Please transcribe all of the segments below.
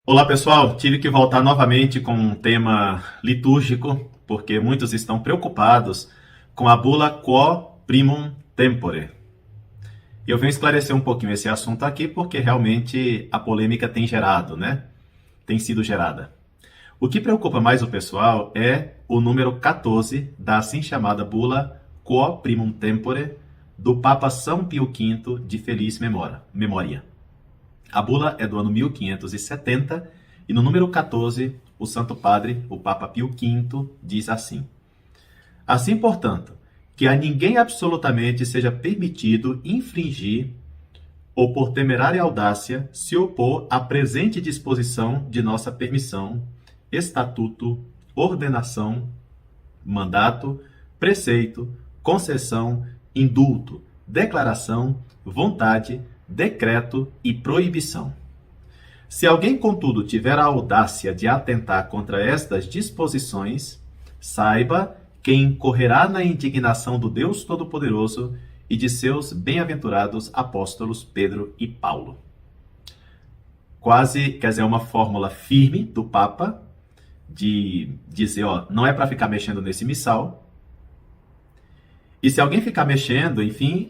Olá pessoal, tive que voltar novamente com um tema litúrgico, porque muitos estão preocupados com a bula Quo Primum Tempore. E eu venho esclarecer um pouquinho esse assunto aqui, porque realmente a polêmica tem gerado, né? Tem sido gerada. O que preocupa mais o pessoal é o número 14 da assim chamada bula Quo Primum Tempore do Papa São Pio V de feliz memória. A bula é do ano 1570 e no número 14, o Santo Padre, o Papa Pio V, diz assim: Assim, portanto, que a ninguém absolutamente seja permitido infringir ou por temerária audácia se opor à presente disposição de nossa permissão, estatuto, ordenação, mandato, preceito, concessão, indulto, declaração, vontade, decreto e proibição. Se alguém, contudo, tiver a audácia de atentar contra estas disposições, saiba que incorrerá na indignação do Deus Todo-Poderoso e de seus bem-aventurados apóstolos Pedro e Paulo. Quase, quer dizer, uma fórmula firme do Papa de dizer, não é para ficar mexendo nesse missal. E se alguém ficar mexendo, enfim,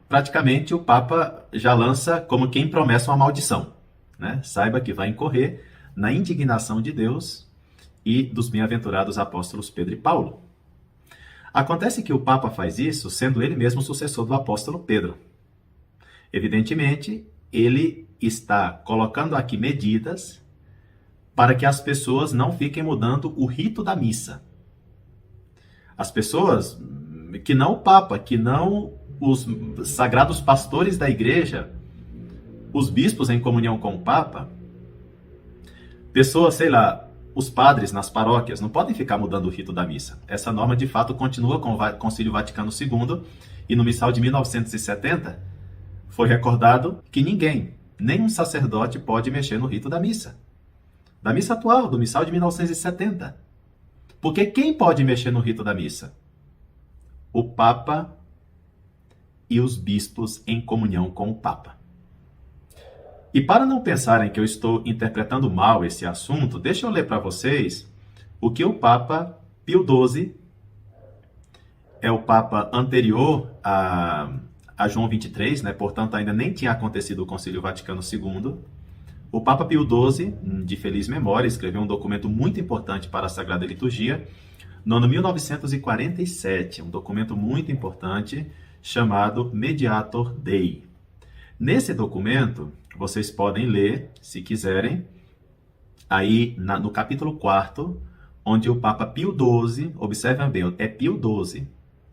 praticamente o Papa já lança como quem promessa uma maldição, né? Saiba que vai incorrer na indignação de Deus e dos bem-aventurados apóstolos Pedro e Paulo. Acontece que o Papa faz isso sendo ele mesmo sucessor do apóstolo Pedro. Evidentemente, ele está colocando aqui medidas para que as pessoas não fiquem mudando o rito da missa. As pessoas, que não o Papa, que não os sagrados pastores da igreja, os bispos em comunhão com o Papa, pessoas, sei lá, os padres nas paróquias, não podem ficar mudando o rito da missa. Essa norma, de fato, continua com o Concílio Vaticano II, e no missal de 1970 foi recordado que ninguém, nenhum sacerdote, pode mexer no rito da missa. Da missa atual, do missal de 1970. Porque quem pode mexer no rito da missa? O Papa e os bispos em comunhão com o Papa. E para não pensarem que eu estou interpretando mal esse assunto, deixa eu ler para vocês o que o Papa Pio XII, é o Papa anterior a João XXIII, né? Portanto ainda nem tinha acontecido o Concílio Vaticano II. O Papa Pio XII, de feliz memória, escreveu um documento muito importante para a Sagrada Liturgia, no ano 1947, um documento muito importante chamado Mediator Dei. Nesse documento, vocês podem ler, se quiserem, aí no capítulo 4, onde o Papa Pio XII, observem bem, é Pio XII,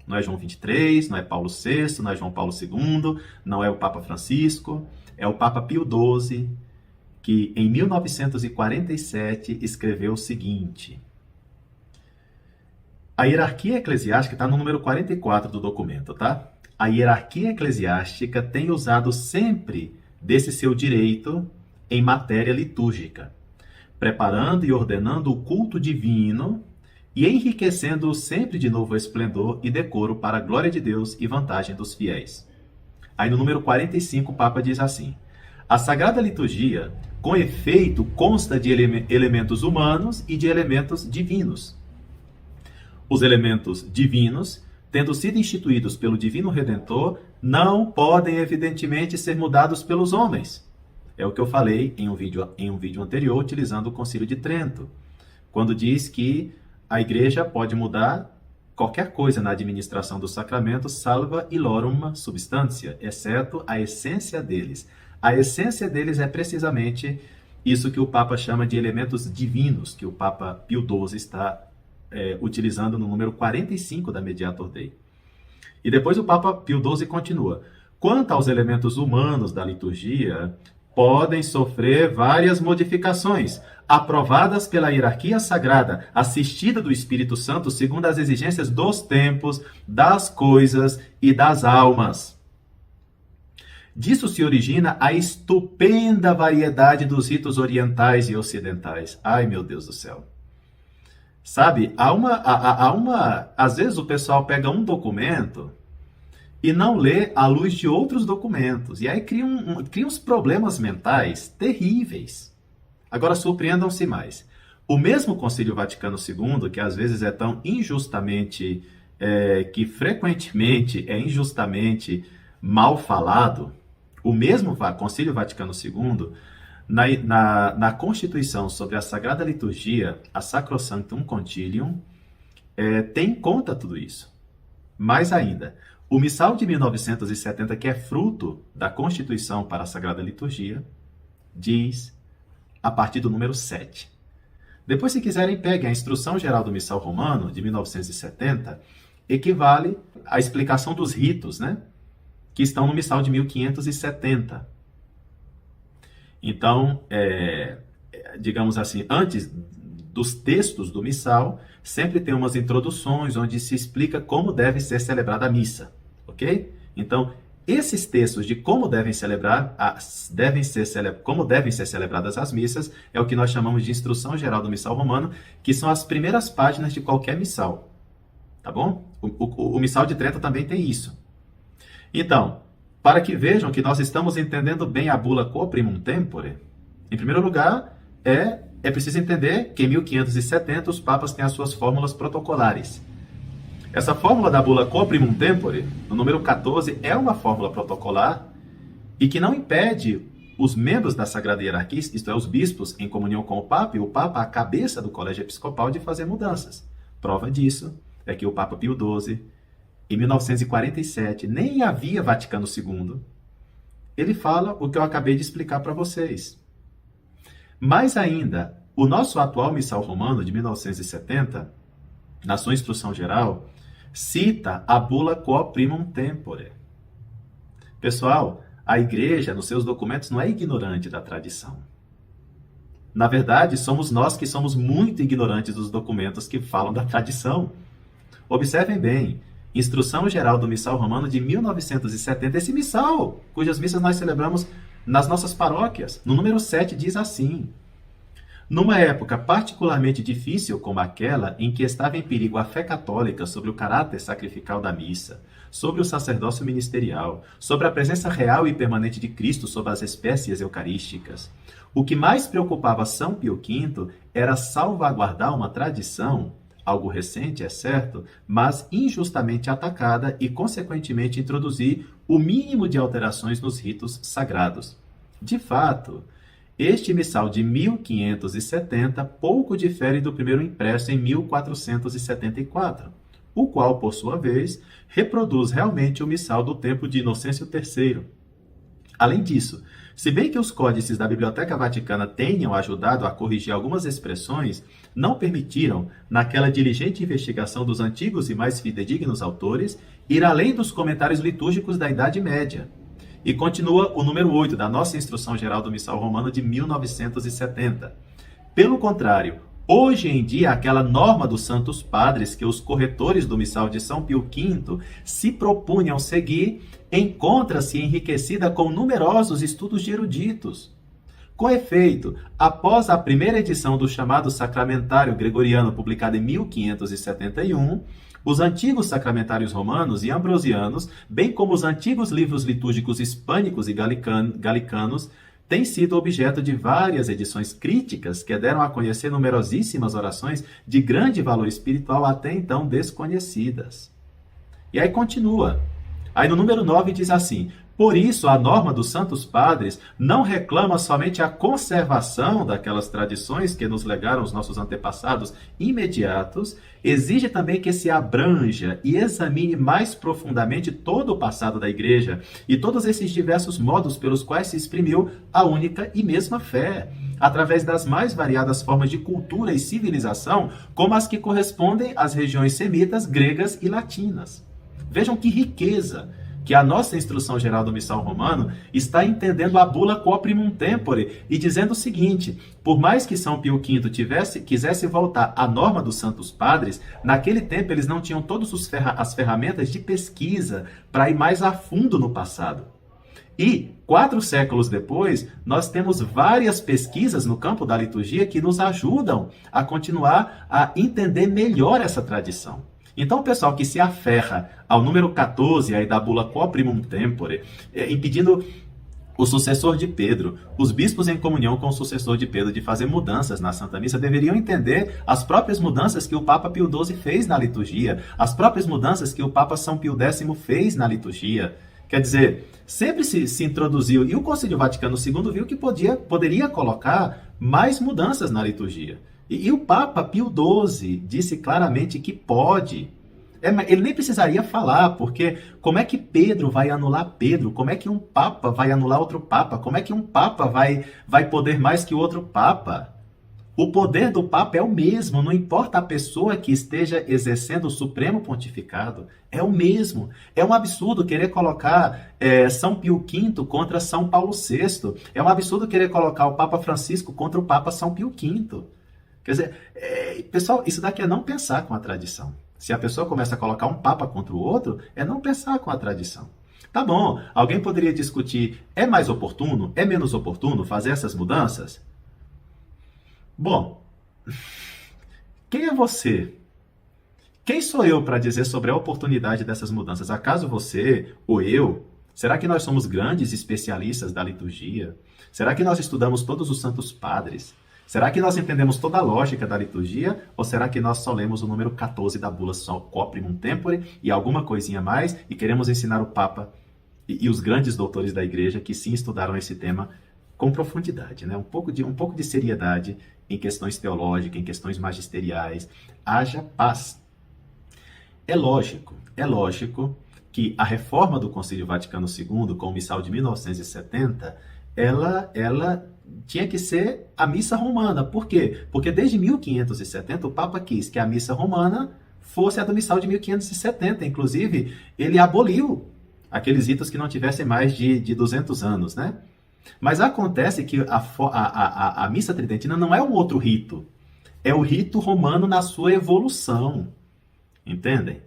não é João XXIII, não é Paulo VI, não é João Paulo II, não é o Papa Francisco, é o Papa Pio XII, que em 1947 escreveu o seguinte: a hierarquia eclesiástica está no número 44 do documento, tá? A hierarquia eclesiástica tem usado sempre desse seu direito em matéria litúrgica, preparando e ordenando o culto divino e enriquecendo-o sempre de novo esplendor e decoro para a glória de Deus e vantagem dos fiéis. Aí no número 45 o Papa diz assim: a Sagrada Liturgia, com efeito, consta de elementos humanos e de elementos divinos. Os elementos divinos, tendo sido instituídos pelo Divino Redentor, não podem evidentemente ser mudados pelos homens. É o que eu falei em um vídeo anterior, utilizando o Concílio de Trento, quando diz que a Igreja pode mudar qualquer coisa na administração dos sacramentos, salva illorum substantia, exceto a essência deles. A essência deles é precisamente isso que o Papa chama de elementos divinos, que o Papa Pio XII está utilizando no número 45 da Mediator Dei. E depois o Papa Pio XII continua: quanto aos elementos humanos da liturgia, podem sofrer várias modificações, aprovadas pela hierarquia sagrada, assistida do Espírito Santo, segundo as exigências dos tempos, das coisas e das almas. Disso se origina a estupenda variedade dos ritos orientais e ocidentais. Ai, meu Deus do céu. Sabe, às vezes o pessoal pega um documento e não lê à luz de outros documentos. E aí cria uns problemas mentais terríveis. Agora, surpreendam-se mais. O mesmo Concílio Vaticano II, que às vezes é tão injustamente, que frequentemente é injustamente mal falado, o mesmo Concílio Vaticano II, na Constituição sobre a Sagrada Liturgia, a Sacrosanctum Concilium, tem em conta tudo isso. Mais ainda, o Missal de 1970, que é fruto da Constituição para a Sagrada Liturgia, diz a partir do número 7. Depois, se quiserem, peguem a Instrução Geral do Missal Romano, de 1970, equivale à explicação dos ritos, né? Que estão no Missal de 1570. Então, digamos assim, antes dos textos do Missal, sempre tem umas introduções onde se explica como deve ser celebrada a missa, ok? Então, esses textos de como devem ser celebradas as missas é o que nós chamamos de Instrução Geral do Missal Romano, que são as primeiras páginas de qualquer missal, tá bom? O Missal de Trento também tem isso. Então, para que vejam que nós estamos entendendo bem a bula Quo Primum Tempore, em primeiro lugar, é preciso entender que em 1570 os papas têm as suas fórmulas protocolares. Essa fórmula da bula Quo Primum Tempore, no número 14, é uma fórmula protocolar e que não impede os membros da Sagrada Hierarquia, isto é, os bispos, em comunhão com o Papa, e o Papa, a cabeça do Colégio Episcopal, de fazer mudanças. Prova disso é que o Papa Pio XII, em 1947, nem havia Vaticano II, ele fala o que eu acabei de explicar para vocês. Mais ainda, o nosso atual Missal Romano, de 1970, na sua instrução geral, cita a bula Quo Primum Tempore. Pessoal, a Igreja, nos seus documentos, não é ignorante da tradição. Na verdade, somos nós que somos muito ignorantes dos documentos que falam da tradição. Observem bem, Instrução Geral do Missal Romano de 1970, esse missal, cujas missas nós celebramos nas nossas paróquias, no número 7 diz assim: numa época particularmente difícil como aquela em que estava em perigo a fé católica sobre o caráter sacrificial da missa, sobre o sacerdócio ministerial, sobre a presença real e permanente de Cristo sobre as espécies eucarísticas, o que mais preocupava São Pio V era salvaguardar uma tradição, algo recente, é certo, mas injustamente atacada e, consequentemente, introduzir o mínimo de alterações nos ritos sagrados. De fato, este missal de 1570 pouco difere do primeiro impresso em 1474, o qual, por sua vez, reproduz realmente o missal do tempo de Inocêncio III. Além disso, se bem que os códices da Biblioteca Vaticana tenham ajudado a corrigir algumas expressões, não permitiram, naquela diligente investigação dos antigos e mais fidedignos autores, ir além dos comentários litúrgicos da Idade Média. E continua o número 8 da nossa Instrução Geral do Missal Romano de 1970. Pelo contrário, hoje em dia, aquela norma dos Santos Padres que os corretores do Missal de São Pio V se propunham seguir, encontra-se enriquecida com numerosos estudos de eruditos. Com efeito, após a primeira edição do chamado Sacramentário Gregoriano, publicada em 1571, os antigos sacramentários romanos e ambrosianos, bem como os antigos livros litúrgicos hispânicos e galicanos, têm sido objeto de várias edições críticas que deram a conhecer numerosíssimas orações de grande valor espiritual até então desconhecidas. E aí continua. Aí no número 9 diz assim: por isso, a norma dos Santos Padres não reclama somente a conservação daquelas tradições que nos legaram os nossos antepassados imediatos, exige também que se abranja e examine mais profundamente todo o passado da Igreja e todos esses diversos modos pelos quais se exprimiu a única e mesma fé, através das mais variadas formas de cultura e civilização, como as que correspondem às regiões semitas, gregas e latinas. Vejam que riqueza que a nossa Instrução Geral do Missal Romano está entendendo a bula Quo Primum Tempore e dizendo o seguinte: por mais que São Pio V quisesse voltar à norma dos Santos Padres, naquele tempo eles não tinham todas as ferramentas de pesquisa para ir mais a fundo no passado. E, 4 séculos depois, nós temos várias pesquisas no campo da liturgia que nos ajudam a continuar a entender melhor essa tradição. Então, o pessoal que se aferra ao número 14 aí da bula Quo Primum Tempore, impedindo o sucessor de Pedro, os bispos em comunhão com o sucessor de Pedro de fazer mudanças na Santa Missa deveriam entender as próprias mudanças que o Papa Pio XII fez na liturgia, as próprias mudanças que o Papa São Pio X fez na liturgia. Quer dizer, sempre se introduziu, e o Concílio Vaticano II viu que poderia colocar mais mudanças na liturgia. E o Papa Pio XII disse claramente que pode. Ele nem precisaria falar, porque como é que Pedro vai anular Pedro? Como é que um Papa vai anular outro Papa? Como é que um Papa vai poder mais que o outro Papa? O poder do Papa é o mesmo, não importa a pessoa que esteja exercendo o Supremo Pontificado, é o mesmo. É um absurdo querer colocar São Pio V contra São Paulo VI. É um absurdo querer colocar o Papa Francisco contra o Papa São Pio V. Quer dizer, pessoal, isso daqui é não pensar com a tradição. Se a pessoa começa a colocar um papa contra o outro, é não pensar com a tradição. Tá bom, alguém poderia discutir, é mais oportuno, é menos oportuno fazer essas mudanças? Bom, quem é você? Quem sou eu para dizer sobre a oportunidade dessas mudanças? Acaso você ou eu? Será que nós somos grandes especialistas da liturgia? Será que nós estudamos todos os santos padres? Será que nós entendemos toda a lógica da liturgia? Ou será que nós só lemos o número 14 da bula só Coprimum Tempore e alguma coisinha mais e queremos ensinar o Papa e os grandes doutores da igreja que sim estudaram esse tema com profundidade, né? Um pouco de seriedade em questões teológicas, em questões magisteriais. Haja paz. É lógico que a reforma do Concílio Vaticano II, com o missal de 1970, ela tinha que ser a missa romana. Por quê? Porque desde 1570 o Papa quis que a missa romana fosse a do missal de 1570. Inclusive, ele aboliu aqueles ritos que não tivessem mais de 200 anos, né? Mas acontece que a missa tridentina não é um outro rito. É o rito romano na sua evolução. Entendem?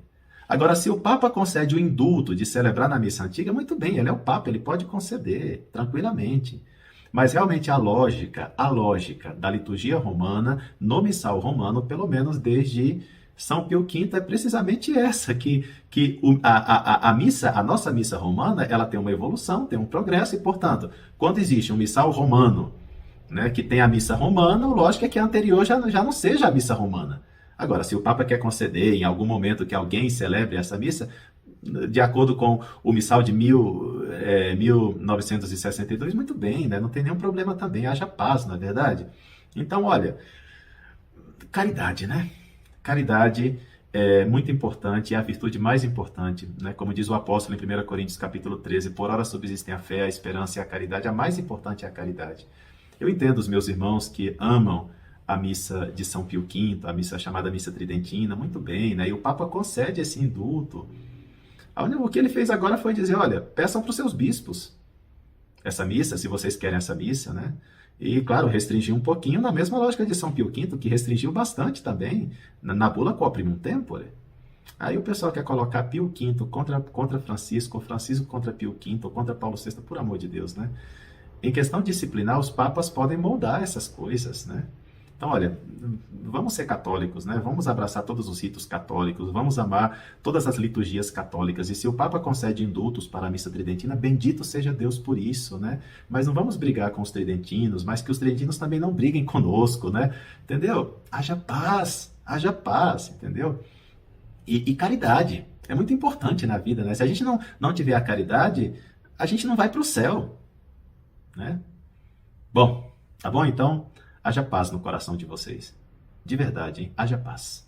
Agora, se o Papa concede o indulto de celebrar na missa antiga, muito bem, ele é o Papa, ele pode conceder tranquilamente. Mas realmente a lógica da liturgia romana, no missal romano, pelo menos desde São Pio V, é precisamente essa, que a nossa missa romana, ela tem uma evolução, tem um progresso, e, portanto, quando existe um missal romano, né, que tem a missa romana, o lógico é que a anterior já não seja a missa romana. Agora, se o Papa quer conceder em algum momento que alguém celebre essa missa, de acordo com o missal de 1962, muito bem, né? Não tem nenhum problema também, haja paz, não é verdade? Então, olha, caridade, né? Caridade é muito importante, é a virtude mais importante, né? Como diz o apóstolo em 1 Coríntios capítulo 13, por ora subsistem a fé, a esperança e a caridade, a mais importante é a caridade. Eu entendo os meus irmãos que amam a missa de São Pio V, a missa chamada missa tridentina, muito bem, né? E o Papa concede esse indulto. O que ele fez agora foi dizer, olha, peçam para os seus bispos essa missa, se vocês querem essa missa, né? E, claro, restringir um pouquinho na mesma lógica de São Pio V, que restringiu bastante também, na bula Coprimum Tempore. Aí o pessoal quer colocar Pio V contra Francisco, Francisco contra Pio V, contra Paulo VI, por amor de Deus, né? Em questão disciplinar, os papas podem moldar essas coisas, né? Então, olha, vamos ser católicos, né? Vamos abraçar todos os ritos católicos, vamos amar todas as liturgias católicas. E se o Papa concede indultos para a missa tridentina, bendito seja Deus por isso, né? Mas não vamos brigar com os tridentinos, mas que os tridentinos também não briguem conosco, né? Entendeu? Haja paz, entendeu? E caridade. É muito importante na vida, né? Se a gente não tiver a caridade, a gente não vai para o céu, né? Bom, tá bom então? Haja paz no coração de vocês. De verdade, hein? Haja paz.